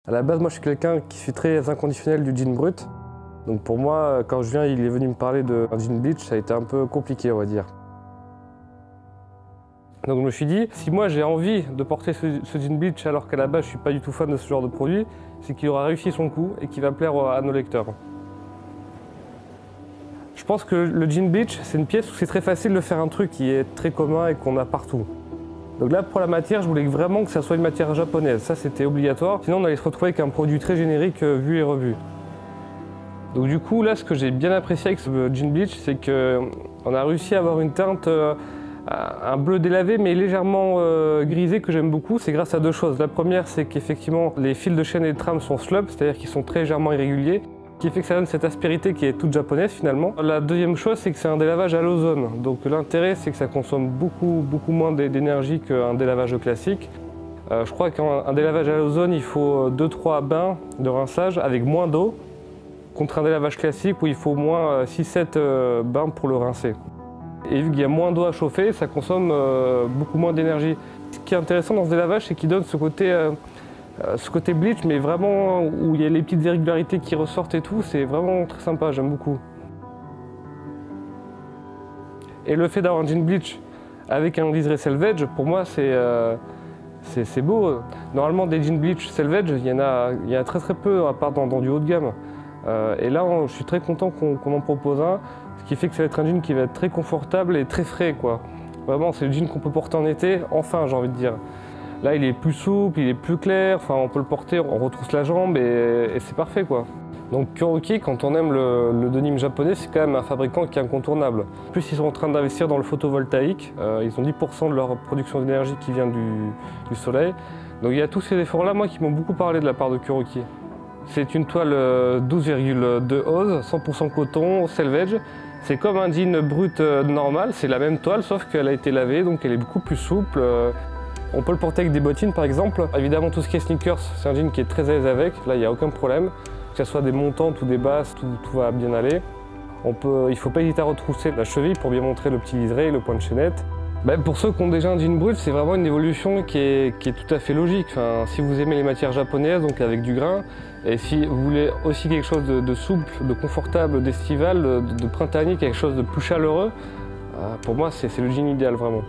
À la base, moi, je suis quelqu'un qui suis très inconditionnel du jean brut. Donc pour moi, quand je viens, il est venu me parler d'un jean bleach, ça a été un peu compliqué, on va dire. Donc je me suis dit, si moi j'ai envie de porter ce jean bleach alors qu'à la base je ne suis pas du tout fan de ce genre de produit, c'est qu'il aura réussi son coup et qu'il va plaire à nos lecteurs. Je pense que le jean bleach, c'est une pièce où c'est très facile de faire un truc qui est très commun et qu'on a partout. Donc là, pour la matière, je voulais vraiment que ça soit une matière japonaise. Ça, c'était obligatoire. Sinon, on allait se retrouver avec un produit très générique vu et revu. Donc du coup, là, ce que j'ai bien apprécié avec ce jean bleach, c'est qu'on a réussi à avoir une teinte, un bleu délavé, mais légèrement grisé, que j'aime beaucoup. C'est grâce à deux choses. La première, c'est qu'effectivement, les fils de chaîne et de trame sont slub, c'est-à-dire qu'ils sont très légèrement irréguliers, qui fait que ça donne cette aspérité qui est toute japonaise finalement. La deuxième chose, c'est que c'est un délavage à l'ozone. Donc l'intérêt, c'est que ça consomme beaucoup moins d'énergie qu'un délavage classique. Je crois qu'un délavage à l'ozone, il faut 2-3 bains de rinçage avec moins d'eau, contre un délavage classique où il faut au moins 6-7 bains pour le rincer. Et vu qu'il y a moins d'eau à chauffer, ça consomme beaucoup moins d'énergie. Ce qui est intéressant dans ce délavage, c'est qu'il donne ce côté bleach, mais vraiment où il y a les petites irrégularités qui ressortent et tout, c'est vraiment très sympa, j'aime beaucoup. Et le fait d'avoir un jean bleach avec un liseré selvage, pour moi c'est beau. Normalement des jeans bleach selvage, il y en a très peu, à part dans du haut de gamme. Et là, je suis très content qu'on en propose un, ce qui fait que ça va être un jean qui va être très confortable et très frais, quoi. Vraiment, c'est le jean qu'on peut porter en été, enfin, j'ai envie de dire. Là, il est plus souple, il est plus clair, enfin, on peut le porter, on retrousse la jambe et c'est parfait, quoi. Donc Kuroki, quand on aime le denim japonais, c'est quand même un fabricant qui est incontournable. En plus, ils sont en train d'investir dans le photovoltaïque. Ils ont 10% de leur production d'énergie qui vient du soleil. Donc il y a tous ces efforts-là, moi, qui m'ont beaucoup parlé de la part de Kuroki. C'est une toile 12,2 ose, 100% coton, selvage. C'est comme un jean brut normal, c'est la même toile, sauf qu'elle a été lavée, donc elle est beaucoup plus souple. On peut le porter avec des bottines par exemple. Évidemment, tout ce qui est sneakers, c'est un jean qui est très à l'aise avec. Là, il n'y a aucun problème. Que ce soit des montantes ou des basses, tout va bien aller. Il ne faut pas hésiter à retrousser la cheville pour bien montrer le petit liseré et le point de chaînette. Pour ceux qui ont déjà un jean brut, c'est vraiment une évolution qui est tout à fait logique. Enfin, si vous aimez les matières japonaises, donc avec du grain, et si vous voulez aussi quelque chose de souple, de confortable, d'estival, de printanier, quelque chose de plus chaleureux, pour moi c'est le jean idéal vraiment.